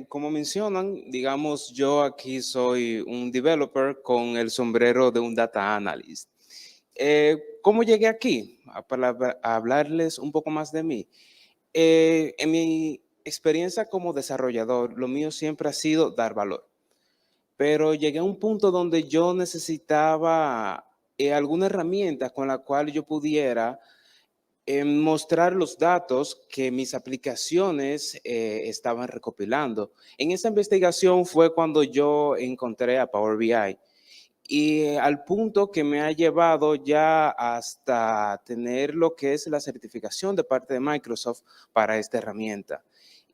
Como mencionan, digamos, yo aquí soy un developer con el sombrero de un data analyst. ¿Cómo llegué aquí? A hablarles un poco más de mí. En mi experiencia como desarrollador, lo mío siempre ha sido dar valor, pero llegué a un punto donde yo necesitaba alguna herramienta con la cual yo pudiera mostrar los datos que mis aplicaciones estaban recopilando. En esa investigación fue cuando yo encontré a Power BI y al punto que me ha llevado ya hasta tener lo que es la certificación de parte de Microsoft para esta herramienta.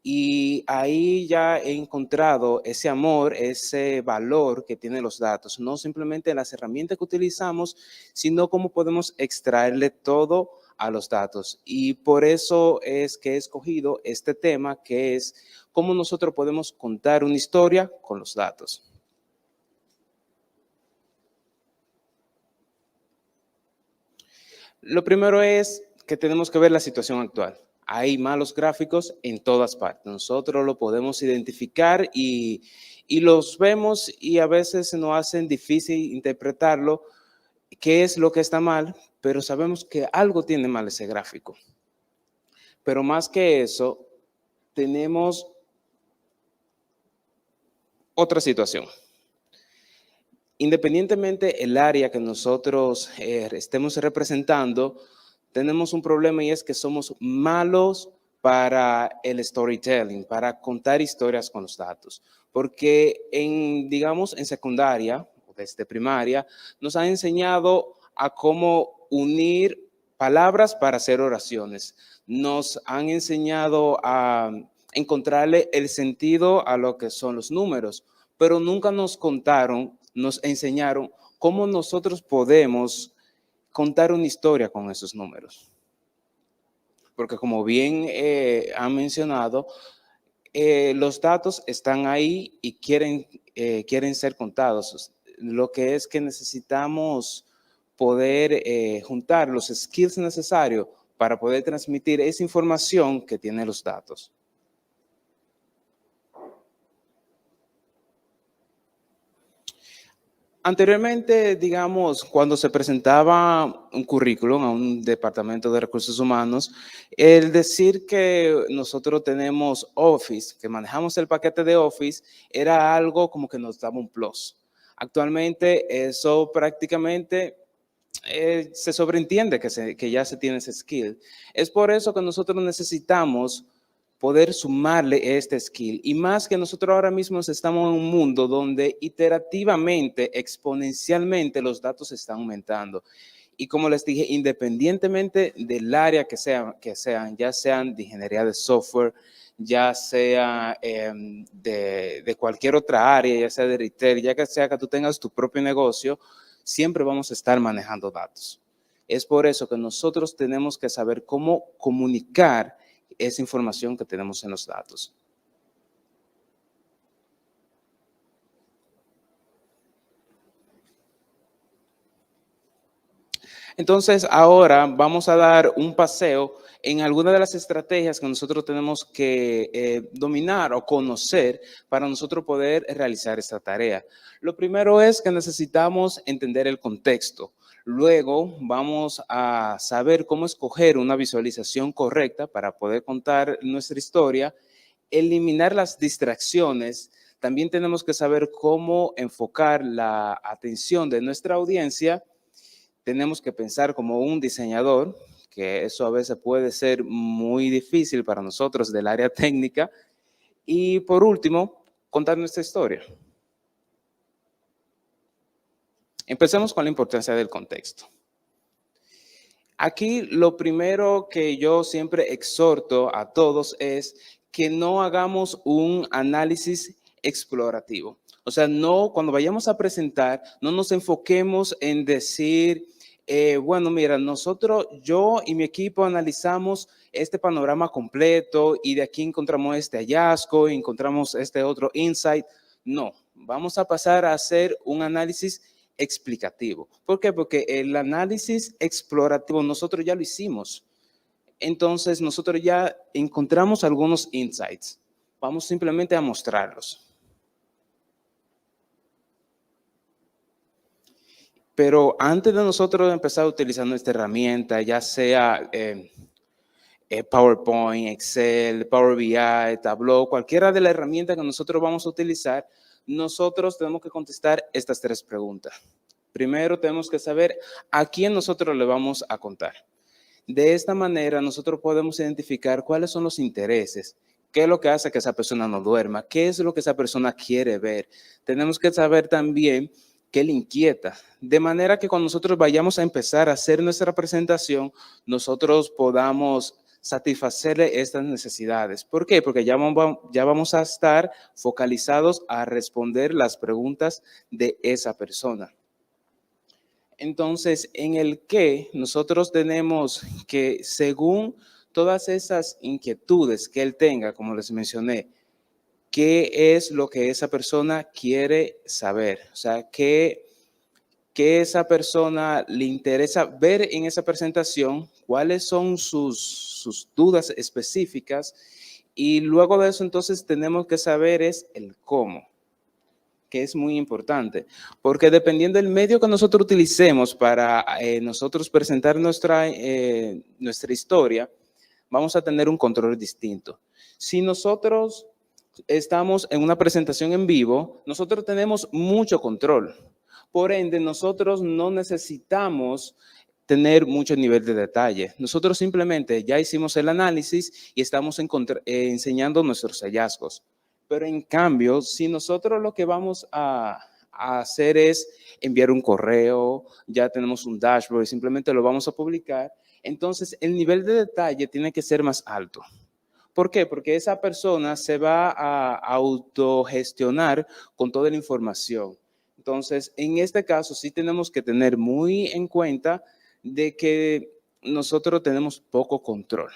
Y ahí ya he encontrado ese amor, ese valor que tienen los datos, no simplemente las herramientas que utilizamos, sino cómo podemos extraerle todo a los datos. Y por eso es que he escogido este tema, que es cómo nosotros podemos contar una historia con los datos. Lo primero es que tenemos que ver la situación actual. Hay malos gráficos en todas partes. Nosotros lo podemos identificar y los vemos y a veces se nos hacen difícil interpretarlo, qué es lo que está mal, pero sabemos que algo tiene mal ese gráfico. Pero más que eso, tenemos otra situación. Independientemente el área que nosotros estemos representando, tenemos un problema y es que somos malos para el storytelling, para contar historias con los datos. Porque digamos, en secundaria o desde primaria, nos han enseñado a cómo unir palabras para hacer oraciones. Nos han enseñado a encontrarle el sentido a lo que son los números, pero nunca nos contaron, nos enseñaron cómo nosotros podemos contar una historia con esos números. Porque como bien han mencionado, los datos están ahí y quieren ser contados. Lo que es que necesitamos poder juntar los skills necesarios para poder transmitir esa información que tienen los datos. Anteriormente, digamos, cuando se presentaba un currículum a un departamento de recursos humanos, el decir que nosotros tenemos Office, que manejamos el paquete de Office, era algo como que nos daba un plus. Actualmente eso prácticamente se sobreentiende que ya se tiene ese skill. Es por eso que nosotros necesitamos poder sumarle este skill. Y más que nosotros ahora mismo estamos en un mundo donde iterativamente, exponencialmente, los datos están aumentando. Y como les dije, independientemente del área que sean, ya sean de ingeniería de software, ya sea de cualquier otra área, ya sea de retail, ya que sea que tú tengas tu propio negocio, siempre vamos a estar manejando datos. Es por eso que nosotros tenemos que saber cómo comunicar esa información que tenemos en los datos. Entonces, ahora vamos a dar un paseo en algunas de las estrategias que nosotros tenemos que dominar o conocer para nosotros poder realizar esta tarea. Lo primero es que necesitamos entender el contexto. Luego vamos a saber cómo escoger una visualización correcta para poder contar nuestra historia, eliminar las distracciones. También tenemos que saber cómo enfocar la atención de nuestra audiencia. Tenemos que pensar como un diseñador, que eso a veces puede ser muy difícil para nosotros del área técnica. Y por último, contar nuestra historia. Empecemos con la importancia del contexto. Aquí lo primero que yo siempre exhorto a todos es que no hagamos un análisis explorativo. O sea, no, cuando vayamos a presentar, no nos enfoquemos en decir, bueno, mira, yo y mi equipo analizamos este panorama completo y de aquí encontramos este hallazgo, encontramos este otro insight. No, vamos a pasar a hacer un análisis explicativo. ¿Por qué? Porque el análisis explorativo nosotros ya lo hicimos. Entonces nosotros ya encontramos algunos insights. Vamos simplemente a mostrarlos. Pero antes de nosotros empezar a utilizar nuestra herramienta, ya sea PowerPoint, Excel, Power BI, Tableau, cualquiera de las herramientas que nosotros vamos a utilizar, nosotros tenemos que contestar estas 3 preguntas. Primero tenemos que saber a quién nosotros le vamos a contar. De esta manera nosotros podemos identificar cuáles son los intereses, qué es lo que hace que esa persona no duerma, qué es lo que esa persona quiere ver. Tenemos que saber también qué le inquieta, de manera que cuando nosotros vayamos a empezar a hacer nuestra presentación, nosotros podamos satisfacerle estas necesidades. ¿Por qué? Porque ya vamos a estar focalizados a responder las preguntas de esa persona. Entonces, en el que nosotros tenemos que, según todas esas inquietudes que él tenga, como les mencioné, qué es lo que esa persona quiere saber, o sea, qué esa persona le interesa ver en esa presentación, cuáles son sus dudas específicas, y luego de eso entonces tenemos que saber es el cómo, que es muy importante, porque dependiendo del medio que nosotros utilicemos para nosotros presentar nuestra historia, vamos a tener un control distinto. Si nosotros estamos en una presentación en vivo, nosotros tenemos mucho control. Por ende, nosotros no necesitamos tener mucho nivel de detalle. Nosotros simplemente ya hicimos el análisis y estamos enseñando nuestros hallazgos. Pero en cambio, si nosotros lo que vamos a hacer es enviar un correo, ya tenemos un dashboard y simplemente lo vamos a publicar, entonces el nivel de detalle tiene que ser más alto. ¿Por qué? Porque esa persona se va a autogestionar con toda la información. Entonces, en este caso sí tenemos que tener muy en cuenta de que nosotros tenemos poco control.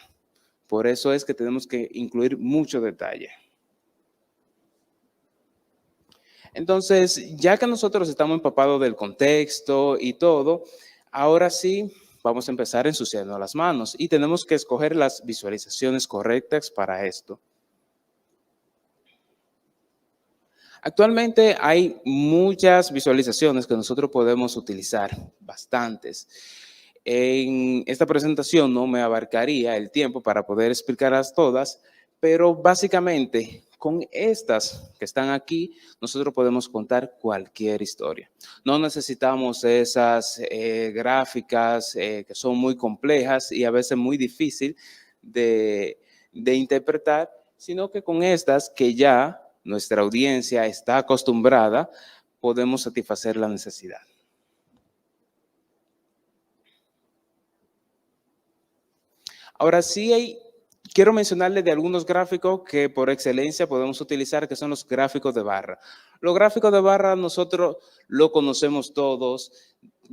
Por eso es que tenemos que incluir mucho detalle. Entonces, ya que nosotros estamos empapados del contexto y todo, ahora sí vamos a empezar ensuciando las manos y tenemos que escoger las visualizaciones correctas para esto. Actualmente hay muchas visualizaciones que nosotros podemos utilizar, bastantes. En esta presentación no me abarcaría el tiempo para poder explicarlas todas, pero básicamente con estas que están aquí, nosotros podemos contar cualquier historia. No necesitamos esas gráficas que son muy complejas y a veces muy difícil de interpretar, sino que con estas que ya nuestra audiencia está acostumbrada, podemos satisfacer la necesidad. Ahora sí quiero mencionarles de algunos gráficos que por excelencia podemos utilizar, que son los gráficos de barra. Los gráficos de barra nosotros lo conocemos todos,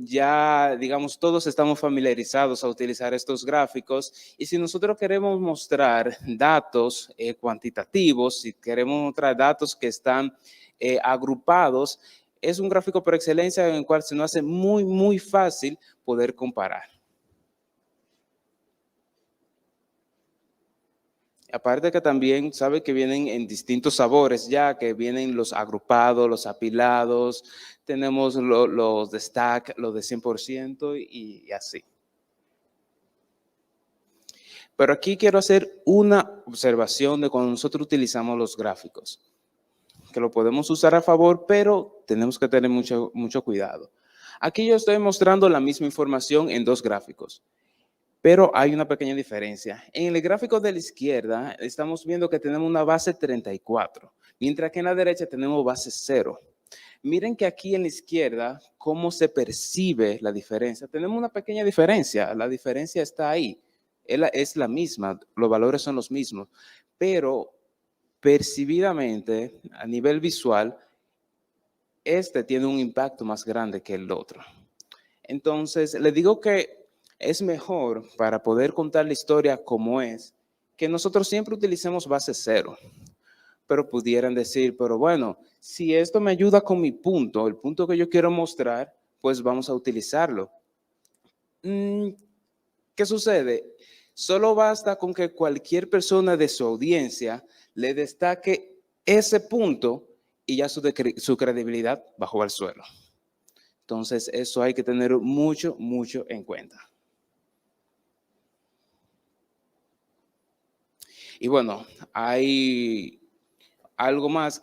ya digamos todos estamos familiarizados a utilizar estos gráficos y si nosotros queremos mostrar datos cuantitativos, si queremos mostrar datos que están agrupados, es un gráfico por excelencia en el cual se nos hace muy fácil poder comparar. Aparte que también sabe que vienen en distintos sabores ya, que vienen los agrupados, los apilados, tenemos los de stack, los de 100% y así. Pero aquí quiero hacer una observación de cuando nosotros utilizamos los gráficos, que lo podemos usar a favor, pero tenemos que tener mucho cuidado. Aquí yo estoy mostrando la misma información en 2 gráficos. Pero hay una pequeña diferencia. En el gráfico de la izquierda estamos viendo que tenemos una base 34, mientras que en la derecha tenemos base 0. Miren que aquí en la izquierda, cómo se percibe la diferencia. Tenemos una pequeña diferencia, la diferencia está ahí. Es la misma, los valores son los mismos, pero percibidamente, a nivel visual, este tiene un impacto más grande que el otro. Entonces, les digo que es mejor para poder contar la historia como es, que nosotros siempre utilicemos base 0. Pero pudieran decir, pero bueno, si esto me ayuda con mi punto, el punto que yo quiero mostrar, pues vamos a utilizarlo. ¿Qué sucede? Solo basta con que cualquier persona de su audiencia le destaque ese punto y ya su credibilidad bajó al suelo. Entonces, eso hay que tener mucho, mucho en cuenta. Y bueno, hay algo más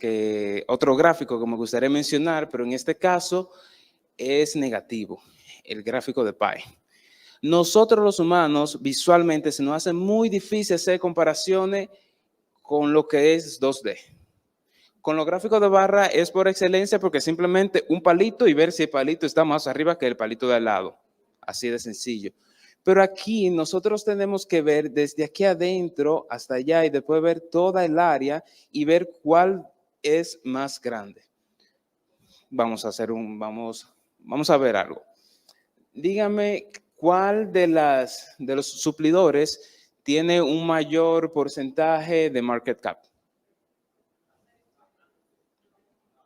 otro gráfico que me gustaría mencionar, pero en este caso es negativo, el gráfico de pie. Nosotros los humanos visualmente se nos hace muy difícil hacer comparaciones con lo que es 2D. Con los gráficos de barra es por excelencia porque simplemente un palito y ver si el palito está más arriba que el palito de al lado. Así de sencillo. Pero aquí nosotros tenemos que ver desde aquí adentro hasta allá y después ver toda el área y ver cuál es más grande. Vamos a ver algo. Dígame cuál de los suplidores tiene un mayor porcentaje de market cap.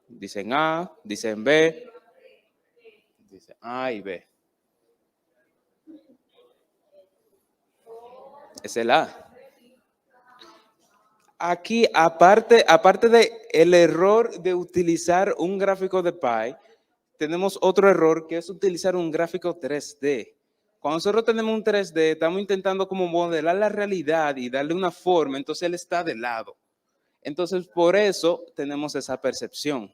Dicen A, dicen B, dicen A y B. Es el A. Aquí, aparte de el error de utilizar un gráfico de pie, tenemos otro error que es utilizar un gráfico 3D. Cuando nosotros tenemos un 3D, estamos intentando como modelar la realidad y darle una forma, entonces él está de lado. Entonces, por eso tenemos esa percepción.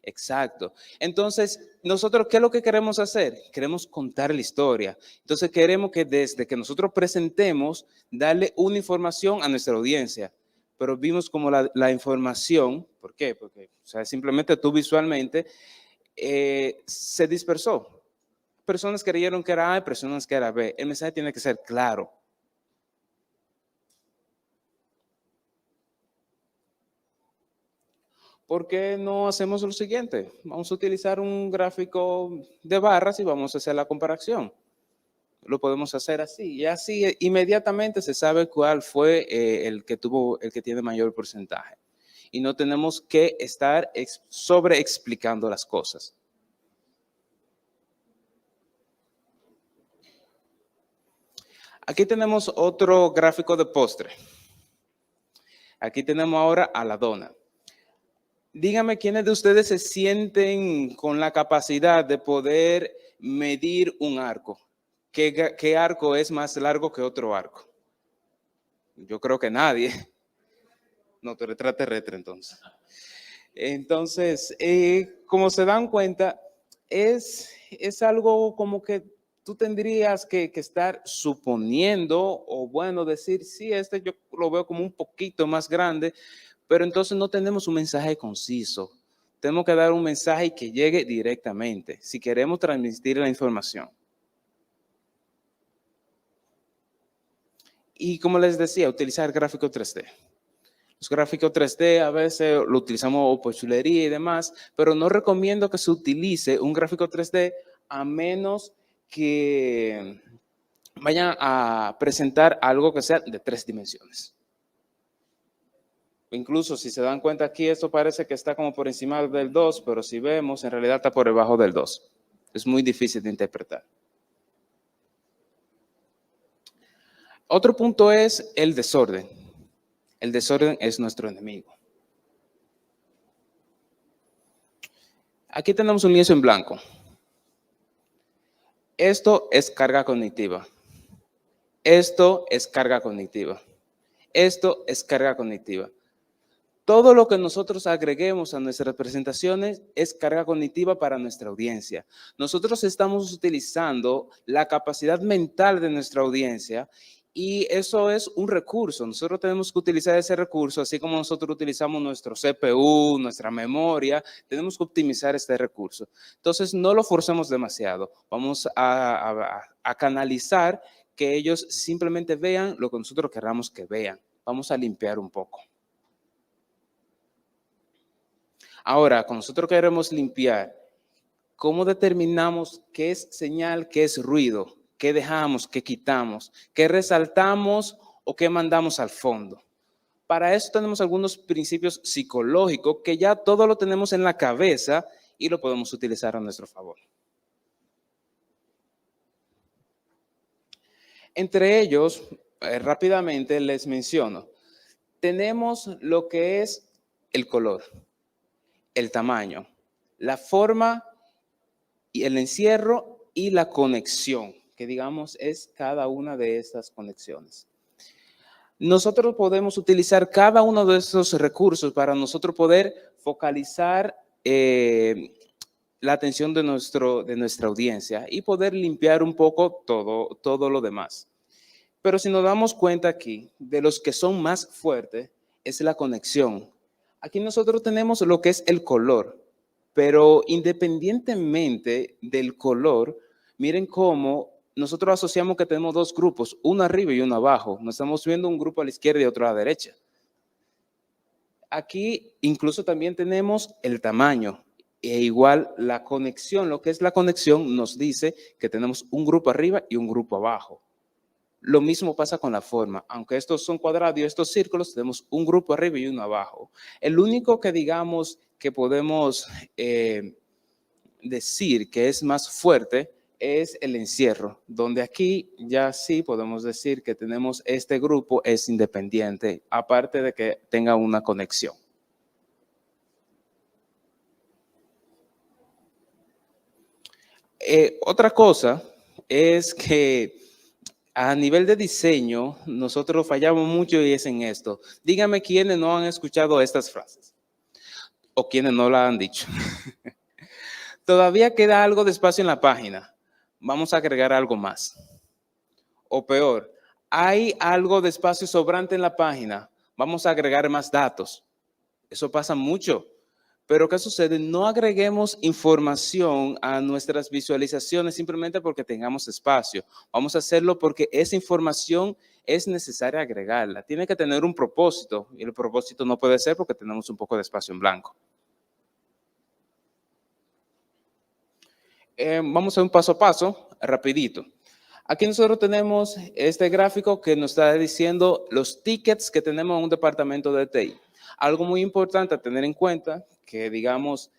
Exacto. Entonces, nosotros, ¿qué es lo que queremos hacer? Queremos contar la historia. Entonces, queremos que desde que nosotros presentemos, darle una información a nuestra audiencia. Pero vimos como la información, ¿por qué? Porque simplemente tú visualmente se dispersó. Personas creyeron que era A, personas que era B. El mensaje tiene que ser claro. ¿Por qué no hacemos lo siguiente? Vamos a utilizar un gráfico de barras y vamos a hacer la comparación. Lo podemos hacer así y así inmediatamente se sabe cuál fue el que tiene mayor porcentaje. Y no tenemos que estar sobre explicando las cosas. Aquí tenemos otro gráfico de postre. Aquí tenemos ahora a la dona. Dígame quiénes de ustedes se sienten con la capacidad de poder medir un arco. ¿Qué arco es más largo que otro arco? Yo creo que nadie. No, tú eres extraterrestre entonces. Entonces, como se dan cuenta, es algo como que tú tendrías que estar suponiendo o bueno, decir, sí, yo lo veo como un poquito más grande, pero entonces no tenemos un mensaje conciso. Tenemos que dar un mensaje que llegue directamente si queremos transmitir la información. Y como les decía, utilizar gráfico 3D. Los gráficos 3D a veces lo utilizamos por chulería y demás, pero no recomiendo que se utilice un gráfico 3D a menos que vayan a presentar algo que sea de 3 dimensiones. Incluso si se dan cuenta aquí, esto parece que está como por encima del 2, pero si vemos, en realidad está por debajo del 2. Es muy difícil de interpretar. Otro punto es el desorden. El desorden es nuestro enemigo. Aquí tenemos un lienzo en blanco. Esto es carga cognitiva. Esto es carga cognitiva. Esto es carga cognitiva. Todo lo que nosotros agreguemos a nuestras presentaciones es carga cognitiva para nuestra audiencia. Nosotros estamos utilizando la capacidad mental de nuestra audiencia y eso es un recurso. Nosotros tenemos que utilizar ese recurso, así como nosotros utilizamos nuestro CPU, nuestra memoria, tenemos que optimizar este recurso. Entonces, no lo forcemos demasiado. Vamos a canalizar que ellos simplemente vean lo que nosotros queramos que vean. Vamos a limpiar un poco. Ahora, cuando nosotros queremos limpiar, ¿cómo determinamos qué es señal, qué es ruido? ¿Qué dejamos, qué quitamos? ¿Qué resaltamos o qué mandamos al fondo? Para eso tenemos algunos principios psicológicos que ya todo lo tenemos en la cabeza y lo podemos utilizar a nuestro favor. Entre ellos, rápidamente les menciono, tenemos lo que es el color, el tamaño, la forma y el encierro y la conexión, que digamos es cada una de estas conexiones. Nosotros podemos utilizar cada uno de esos recursos para nosotros poder focalizar la atención de nuestra audiencia y poder limpiar un poco todo lo demás. Pero si nos damos cuenta aquí, de los que son más fuertes, es la conexión. Aquí nosotros tenemos lo que es el color, pero independientemente del color, miren cómo nosotros asociamos que tenemos dos grupos, uno arriba y uno abajo. Nos estamos viendo un grupo a la izquierda y otro a la derecha. Aquí incluso también tenemos el tamaño e igual la conexión. Lo que es la conexión nos dice que tenemos un grupo arriba y un grupo abajo. Lo mismo pasa con la forma. Aunque estos son cuadrados y estos círculos, tenemos un grupo arriba y uno abajo. El único que digamos que podemos decir que es más fuerte es el encierro, donde aquí ya sí podemos decir que tenemos este grupo es independiente, aparte de que tenga una conexión. Otra cosa es que a nivel de diseño, nosotros fallamos mucho y es en esto. Dígame quiénes no han escuchado estas frases o quiénes no la han dicho. Todavía queda algo de espacio en la página. Vamos a agregar algo más. O peor, hay algo de espacio sobrante en la página. Vamos a agregar más datos. Eso pasa mucho. Pero ¿qué sucede? No agreguemos información a nuestras visualizaciones simplemente porque tengamos espacio. Vamos a hacerlo porque esa información es necesaria agregarla. Tiene que tener un propósito y el propósito no puede ser porque tenemos un poco de espacio en blanco. Vamos a un paso a paso, rapidito. Aquí nosotros tenemos este gráfico que nos está diciendo los tickets que tenemos en un departamento de TI. Algo muy importante a tener en cuenta, que digamos,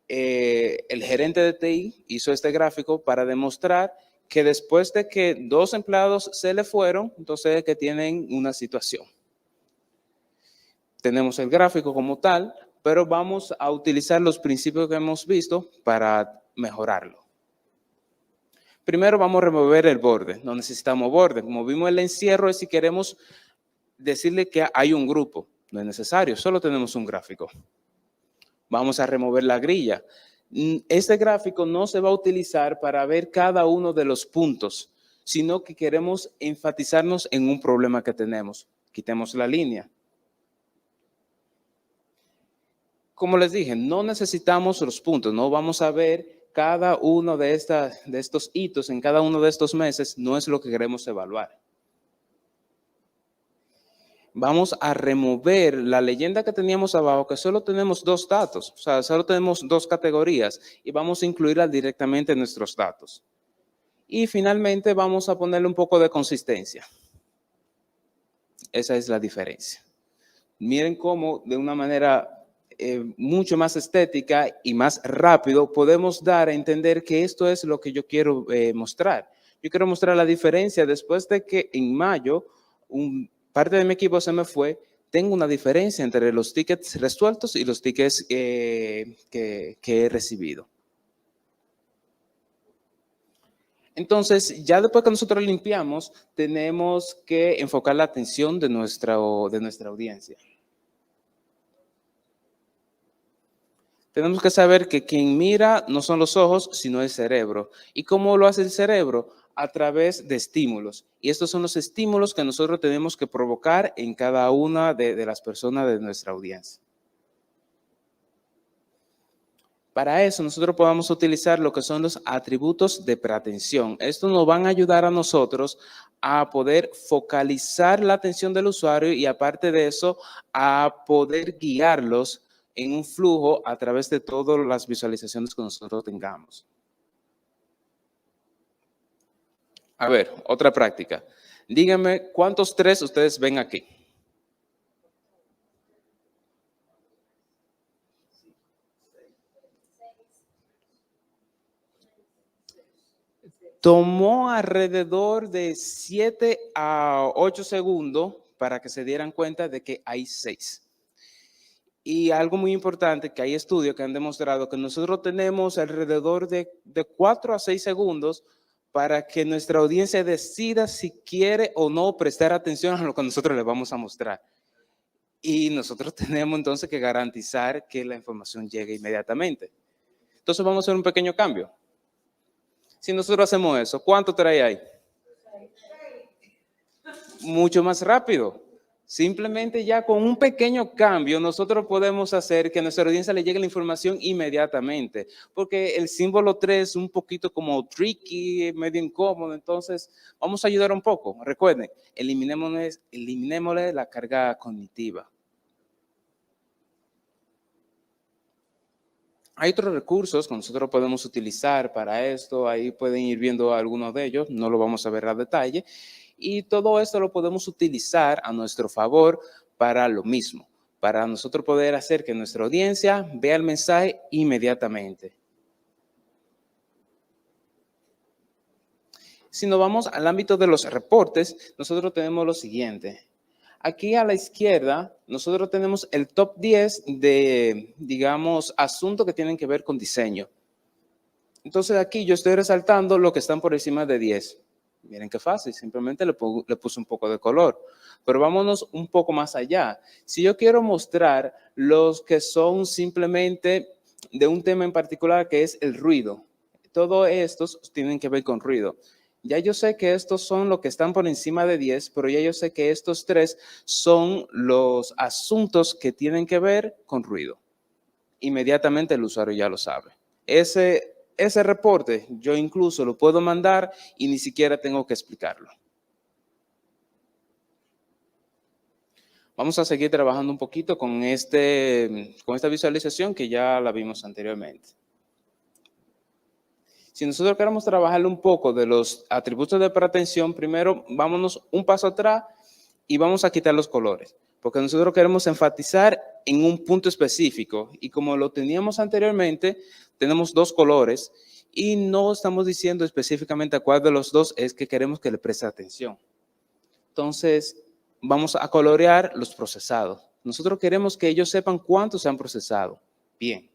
el gerente de TI hizo este gráfico para demostrar que después de que 2 empleados se le fueron, entonces que tienen una situación. Tenemos el gráfico como tal, pero vamos a utilizar los principios que hemos visto para mejorarlo. Primero vamos a remover el borde, no necesitamos borde. Como vimos el encierro es si queremos decirle que hay un grupo. No es necesario, solo tenemos un gráfico. Vamos a remover la grilla. Este gráfico no se va a utilizar para ver cada uno de los puntos, sino que queremos enfatizarnos en un problema que tenemos. Quitemos la línea. Como les dije, no necesitamos los puntos, no vamos a ver cada uno de estos hitos en cada uno de estos meses, no es lo que queremos evaluar. Vamos a remover la leyenda que teníamos abajo, que solo tenemos 2 datos, o sea, solo tenemos 2 categorías y vamos a incluirla directamente en nuestros datos. Y finalmente vamos a ponerle un poco de consistencia. Esa es la diferencia. Miren cómo de una manera mucho más estética y más rápido podemos dar a entender que esto es lo que yo quiero mostrar. Yo quiero mostrar la diferencia después de que en mayo parte de mi equipo se me fue. Tengo una diferencia entre los tickets resueltos y los tickets que he recibido. Entonces, ya después que nosotros limpiamos, tenemos que enfocar la atención de nuestra audiencia. Tenemos que saber que quien mira no son los ojos, sino el cerebro. ¿Y cómo lo hace el cerebro? A través de estímulos. Y estos son los estímulos que nosotros tenemos que provocar en cada una de las personas de nuestra audiencia. Para eso nosotros podemos utilizar lo que son los atributos de preatención. Estos nos van a ayudar a nosotros a poder focalizar la atención del usuario y aparte de eso, a poder guiarlos en un flujo a través de todas las visualizaciones que nosotros tengamos. A ver, otra práctica. Díganme cuántos 3 ustedes ven aquí. Tomó alrededor de 7 a 8 segundos para que se dieran cuenta de que hay 6. Y algo muy importante, que hay estudios que han demostrado que nosotros tenemos alrededor de 4 a 6 segundos para que nuestra audiencia decida si quiere o no prestar atención a lo que nosotros le vamos a mostrar. Y nosotros tenemos entonces que garantizar que la información llegue inmediatamente. Entonces vamos a hacer un pequeño cambio. Si nosotros hacemos eso, ¿cuánto trae ahí? Mucho más rápido. Simplemente ya con un pequeño cambio nosotros podemos hacer que a nuestra audiencia le llegue la información inmediatamente, porque el símbolo 3 es un poquito como tricky, medio incómodo, entonces vamos a ayudar un poco. Recuerden, eliminémosle la carga cognitiva. Hay otros recursos que nosotros podemos utilizar para esto, ahí pueden ir viendo algunos de ellos, no lo vamos a ver a detalle, y todo esto lo podemos utilizar a nuestro favor para lo mismo, para nosotros poder hacer que nuestra audiencia vea el mensaje inmediatamente. Si nos vamos al ámbito de los reportes, nosotros tenemos lo siguiente. Aquí a la izquierda, nosotros tenemos el top 10 de, digamos, asuntos que tienen que ver con diseño. Entonces aquí yo estoy resaltando lo que están por encima de 10. Miren qué fácil, simplemente le puse un poco de color. Pero vámonos un poco más allá. Si yo quiero mostrar los que son simplemente de un tema en particular que es el ruido, todos estos tienen que ver con ruido. Ya yo sé que estos son los que están por encima de 10, pero ya yo sé que estos 3 son los asuntos que tienen que ver con ruido. Inmediatamente el usuario ya lo sabe. Ese reporte yo incluso lo puedo mandar y ni siquiera tengo que explicarlo. Vamos a seguir trabajando un poquito con esta visualización que ya la vimos anteriormente. Si nosotros queremos trabajar un poco de los atributos de preatención, primero vámonos un paso atrás y vamos a quitar los colores, porque nosotros queremos enfatizar en un punto específico y como lo teníamos anteriormente, tenemos 2 colores y no estamos diciendo específicamente a cuál de los 2 es que queremos que le preste atención. Entonces, vamos a colorear los procesados. Nosotros queremos que ellos sepan cuántos se han procesado. Bien.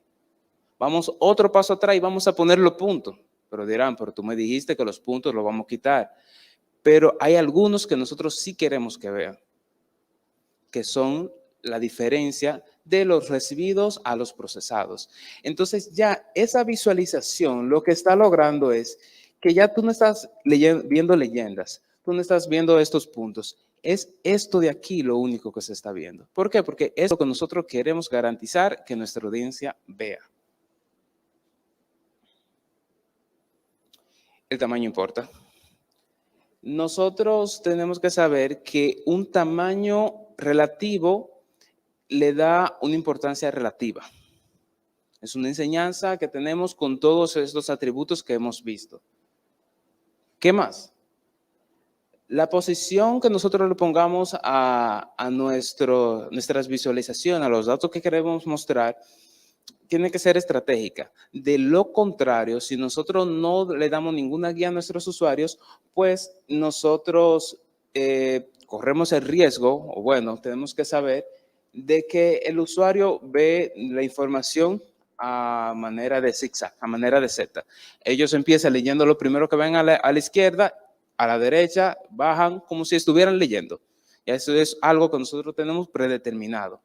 Vamos otro paso atrás y vamos a poner los puntos. Pero dirán, pero tú me dijiste que los puntos los vamos a quitar. Pero hay algunos que nosotros sí queremos que vean, que son la diferencia de los recibidos a los procesados. Entonces ya esa visualización lo que está logrando es que ya tú no estás viendo leyendas, tú no estás viendo estos puntos. Es esto de aquí lo único que se está viendo. ¿Por qué? Porque es lo que nosotros queremos garantizar que nuestra audiencia vea. El tamaño importa. Nosotros tenemos que saber que un tamaño relativo le da una importancia relativa. Es una enseñanza que tenemos con todos estos atributos que hemos visto. ¿Qué más? La posición que nosotros le pongamos a nuestras visualizaciones, a los datos que queremos mostrar, tiene que ser estratégica. De lo contrario, si nosotros no le damos ninguna guía a nuestros usuarios, pues nosotros corremos el riesgo, o bueno, tenemos que saber de que el usuario ve la información a manera de zigzag, a manera de Z. Ellos empiezan leyendo lo primero que ven a la izquierda, a la derecha, bajan como si estuvieran leyendo. Y eso es algo que nosotros tenemos predeterminado,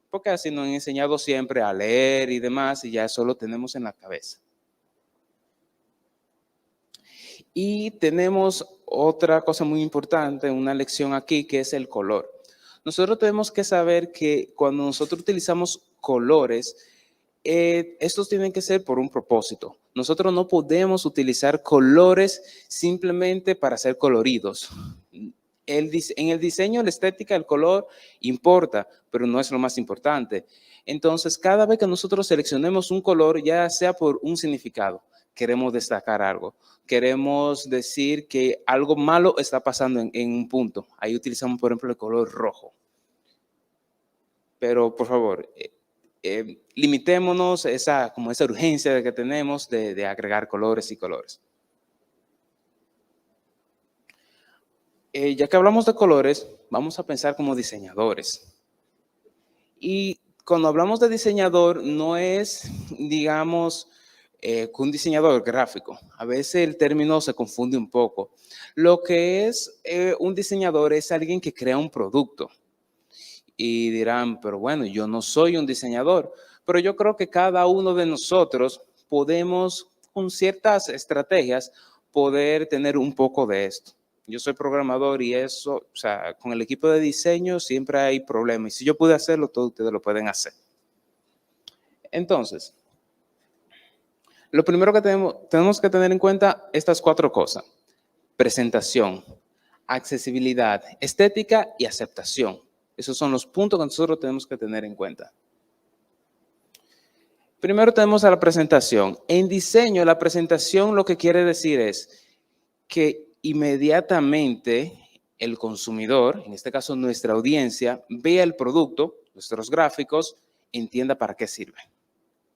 porque así nos han enseñado siempre a leer y demás, y ya eso lo tenemos en la cabeza. Y tenemos otra cosa muy importante, una lección aquí, que es el color. Nosotros tenemos que saber que cuando nosotros utilizamos colores, estos tienen que ser por un propósito. Nosotros no podemos utilizar colores simplemente para ser coloridos. En el diseño, la estética, el color importa, pero no es lo más importante. Entonces, cada vez que nosotros seleccionemos un color, ya sea por un significado, queremos destacar algo, queremos decir que algo malo está pasando en un punto. Ahí utilizamos, por ejemplo, el color rojo. Pero, por favor, limitémonos como esa urgencia que tenemos de agregar colores y colores. Ya que hablamos de colores, vamos a pensar como diseñadores. Y cuando hablamos de diseñador, no es, digamos, que un diseñador gráfico. A veces el término se confunde un poco. Lo que es un diseñador es alguien que crea un producto. Y dirán, pero bueno, yo no soy un diseñador. Pero yo creo que cada uno de nosotros podemos, con ciertas estrategias, poder tener un poco de esto. Yo soy programador y eso, o sea, con el equipo de diseño siempre hay problemas. Y si yo pude hacerlo, todos ustedes lo pueden hacer. Entonces, lo primero que tenemos que tener en cuenta estas cuatro cosas. Presentación, accesibilidad, estética y aceptación. Esos son los puntos que nosotros tenemos que tener en cuenta. Primero tenemos a la presentación. En diseño, la presentación lo que quiere decir es que inmediatamente el consumidor, en este caso nuestra audiencia, vea el producto, nuestros gráficos, entienda para qué sirve.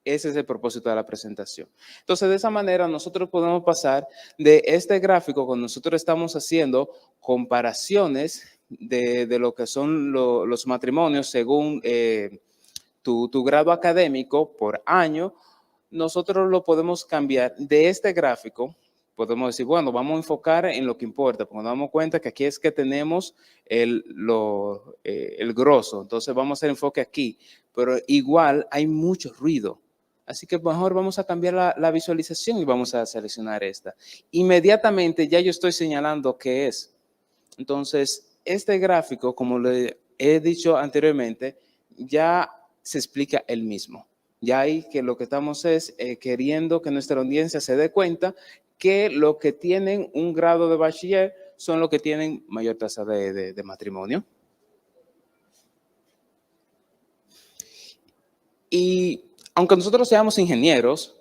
Ese es el propósito de la presentación. Entonces, de esa manera, nosotros podemos pasar de este gráfico, cuando nosotros estamos haciendo comparaciones de lo que son los matrimonios según tu grado académico por año, nosotros lo podemos cambiar de este gráfico. Podemos decir, bueno, vamos a enfocar en lo que importa, porque nos damos cuenta que aquí es que tenemos el grosso, entonces vamos a hacer enfoque aquí, pero igual hay mucho ruido. Así que mejor vamos a cambiar la visualización y vamos a seleccionar esta. Inmediatamente ya yo estoy señalando qué es. Entonces, este gráfico, como le he dicho anteriormente, ya se explica él mismo. Ya ahí que lo que estamos es queriendo que nuestra audiencia se dé cuenta que los que tienen un grado de bachiller son los que tienen mayor tasa de matrimonio. Y aunque nosotros seamos ingenieros,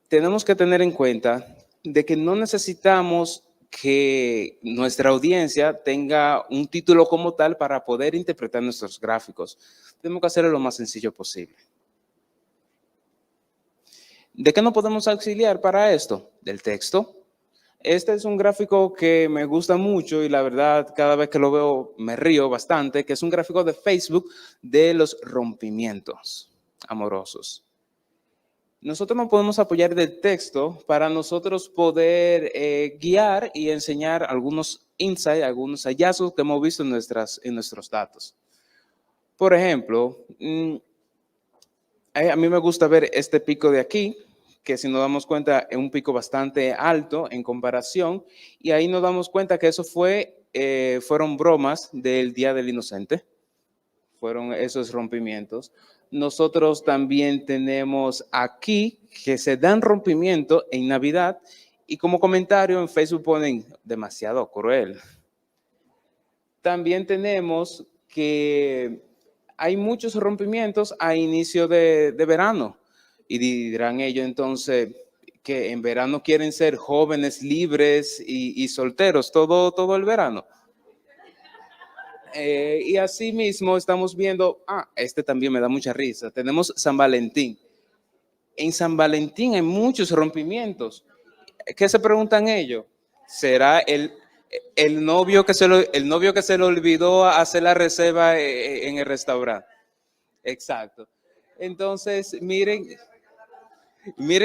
tenemos que tener en cuenta de que no necesitamos que nuestra audiencia tenga un título como tal para poder interpretar nuestros gráficos. Tenemos que hacerlo lo más sencillo posible. ¿De qué nos podemos auxiliar para esto? Del texto. Este es un gráfico que me gusta mucho y la verdad cada vez que lo veo me río bastante, que es un gráfico de Facebook de los rompimientos amorosos. Nosotros nos podemos apoyar del texto para nosotros poder guiar y enseñar algunos insights, algunos hallazgos que hemos visto en nuestros datos. Por ejemplo, a mí me gusta ver este pico de aquí, que si nos damos cuenta es un pico bastante alto en comparación, y ahí nos damos cuenta que eso fueron bromas del Día del Inocente, fueron esos rompimientos. Nosotros también tenemos aquí que se dan rompimiento en Navidad y como comentario en Facebook ponen demasiado cruel. También tenemos que hay muchos rompimientos a inicio de verano y dirán ellos entonces que en verano quieren ser jóvenes, libres y solteros todo el verano. Y así mismo estamos viendo, este también me da mucha risa, tenemos San Valentín. En San Valentín hay muchos rompimientos. ¿Qué se preguntan ellos? ¿Será el novio que se le olvidó hacer la reserva en el restaurante? Exacto. Entonces, miren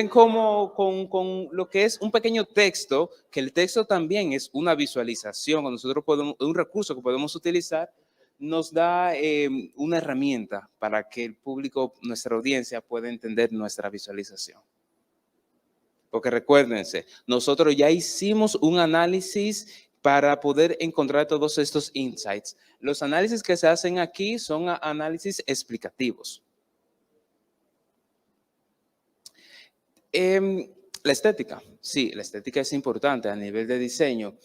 cómo con lo que es un pequeño texto, que el texto también es una visualización, nosotros podemos, un recurso que podemos utilizar, nos da una herramienta para que el público, nuestra audiencia, pueda entender nuestra visualización. Porque recuérdense, nosotros ya hicimos un análisis para poder encontrar todos estos insights. Los análisis que se hacen aquí son análisis explicativos. La estética, sí, la estética es importante a nivel de diseño.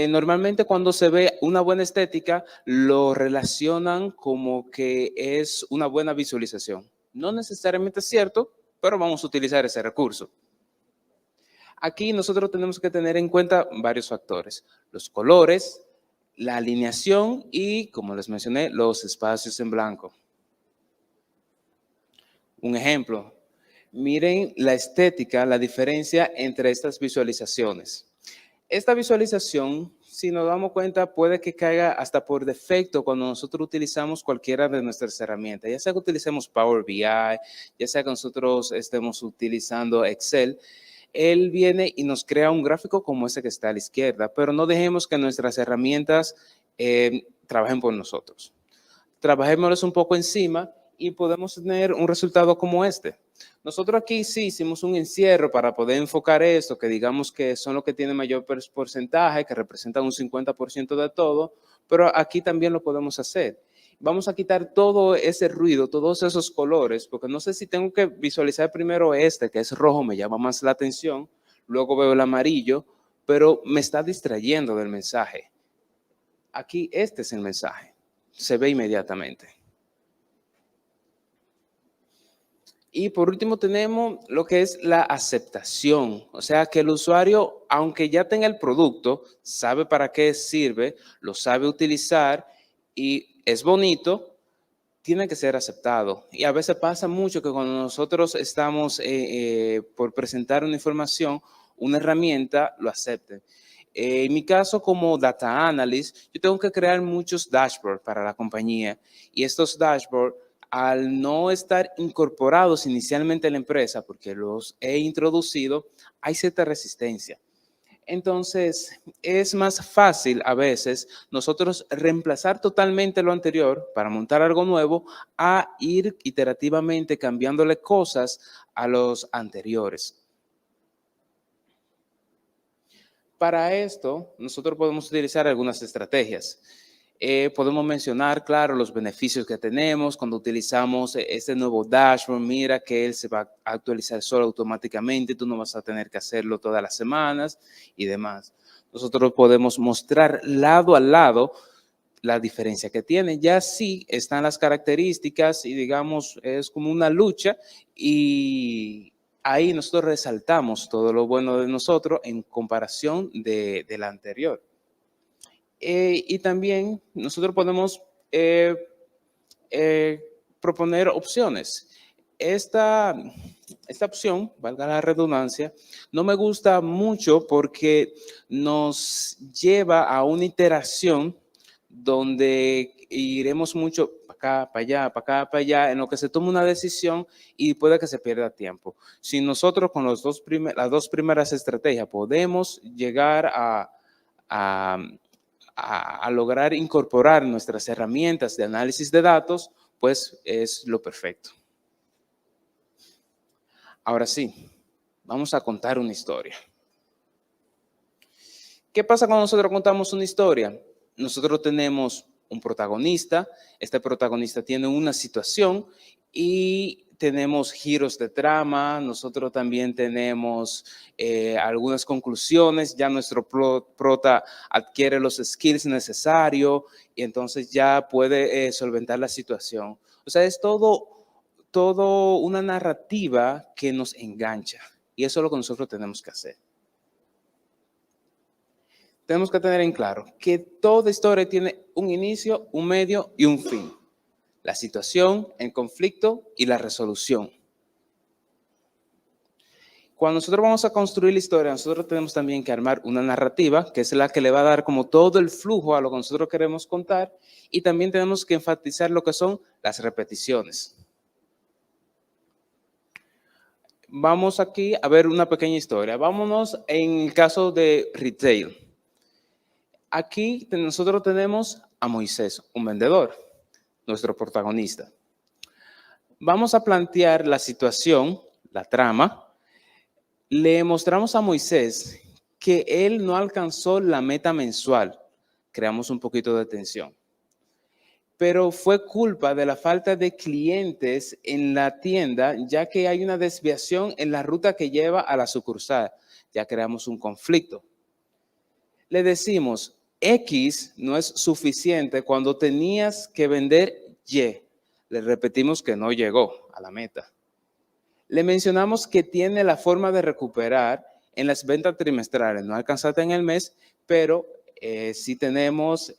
Normalmente cuando se ve una buena estética, lo relacionan como que es una buena visualización. No necesariamente es cierto, pero vamos a utilizar ese recurso. Aquí nosotros tenemos que tener en cuenta varios factores. Los colores, la alineación y, como les mencioné, los espacios en blanco. Un ejemplo, miren la estética, la diferencia entre estas visualizaciones. Esta visualización si nos damos cuenta, puede que caiga hasta por defecto cuando nosotros utilizamos cualquiera de nuestras herramientas, ya sea que utilicemos Power BI, ya sea que nosotros estemos utilizando Excel. Él viene y nos crea un gráfico como ese que está a la izquierda, pero no dejemos que nuestras herramientas trabajen por nosotros. Trabajémosles un poco encima y podemos tener un resultado como este. Nosotros aquí sí hicimos un encierro para poder enfocar esto, que digamos que son los que tienen mayor porcentaje, que representan un 50% de todo, pero aquí también lo podemos hacer. Vamos a quitar todo ese ruido, todos esos colores, porque no sé si tengo que visualizar primero este, que es rojo, me llama más la atención, luego veo el amarillo, pero me está distrayendo del mensaje. Aquí este es el mensaje, se ve inmediatamente. Y por último tenemos lo que es la aceptación, o sea que el usuario, aunque ya tenga el producto, sabe para qué sirve, lo sabe utilizar y es bonito, tiene que ser aceptado. Y a veces pasa mucho que cuando nosotros estamos por presentar una información, una herramienta, lo acepten. En mi caso, como data analyst, yo tengo que crear muchos dashboards para la compañía y estos dashboards, al no estar incorporados inicialmente en la empresa, porque los he introducido, hay cierta resistencia. Entonces, es más fácil a veces nosotros reemplazar totalmente lo anterior para montar algo nuevo a ir iterativamente cambiándole cosas a los anteriores. Para esto, nosotros podemos utilizar algunas estrategias. Podemos mencionar, claro, los beneficios que tenemos cuando utilizamos este nuevo dashboard. Mira que él se va a actualizar solo automáticamente, tú no vas a tener que hacerlo todas las semanas y demás. Nosotros podemos mostrar lado a lado la diferencia que tiene. Ya sí están las características y digamos es como una lucha y ahí nosotros resaltamos todo lo bueno de nosotros en comparación de la anterior. Y también nosotros podemos proponer opciones. Esta, esta opción, valga la redundancia, no me gusta mucho porque nos lleva a una iteración donde iremos mucho para acá, para allá, para acá, para allá, en lo que se toma una decisión y puede que se pierda tiempo. Si nosotros con las dos primeras estrategias podemos llegar a, a lograr incorporar nuestras herramientas de análisis de datos, pues es lo perfecto. Ahora sí, vamos a contar una historia. ¿Qué pasa cuando nosotros contamos una historia? Nosotros tenemos un protagonista, este protagonista tiene una situación y tenemos giros de trama, nosotros también tenemos algunas conclusiones, ya nuestro prota adquiere los skills necesarios y entonces ya puede solventar la situación. O sea, es todo una narrativa que nos engancha y eso es lo que nosotros tenemos que hacer. Tenemos que tener en claro que toda historia tiene un inicio, un medio y un fin. La situación, el conflicto y la resolución. Cuando nosotros vamos a construir la historia, nosotros tenemos también que armar una narrativa, que es la que le va a dar como todo el flujo a lo que nosotros queremos contar, y también tenemos que enfatizar lo que son las repeticiones. Vamos aquí a ver una pequeña historia. Vámonos en el caso de retail. Aquí nosotros tenemos a Moisés, un vendedor, nuestro protagonista. Vamos a plantear la situación, la trama. Le mostramos a Moisés que él no alcanzó la meta mensual. Creamos un poquito de tensión. Pero fue culpa de la falta de clientes en la tienda, ya que hay una desviación en la ruta que lleva a la sucursal. Ya creamos un conflicto. Le decimos, X no es suficiente cuando tenías que vender Y. Le repetimos que no llegó a la meta. Le mencionamos que tiene la forma de recuperar en las ventas trimestrales. No alcanzaste en el mes, pero sí tenemos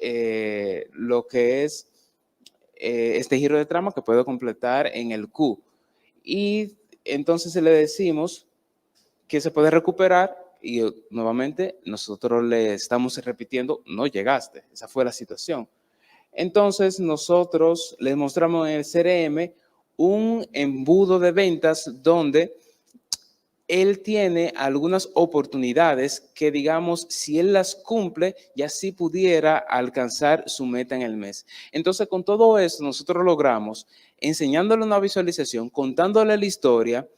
lo que es este giro de trama que puedo completar en el Q. Y entonces le decimos que se puede recuperar y nuevamente nosotros le estamos repitiendo, no llegaste, esa fue la situación. Entonces nosotros le mostramos en el CRM un embudo de ventas donde él tiene algunas oportunidades que, digamos, si él las cumple, ya sí pudiera alcanzar su meta en el mes. Entonces, con todo eso, nosotros logramos, enseñándole una visualización, contándole la historia,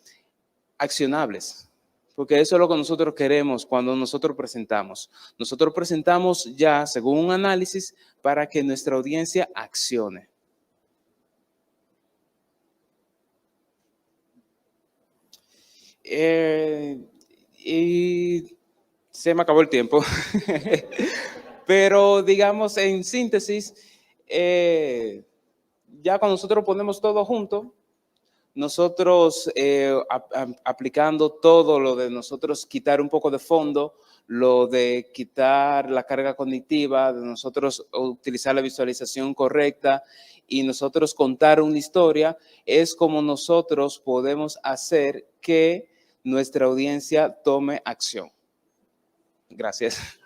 accionables. Porque eso es lo que nosotros queremos cuando nosotros presentamos. Nosotros presentamos ya, según un análisis, para que nuestra audiencia accione. Y se me acabó el tiempo. Pero digamos, en síntesis, ya cuando nosotros ponemos todo junto, nosotros aplicando todo lo de nosotros quitar un poco de fondo, lo de quitar la carga cognitiva, de nosotros utilizar la visualización correcta y nosotros contar una historia, es como nosotros podemos hacer que nuestra audiencia tome acción. Gracias.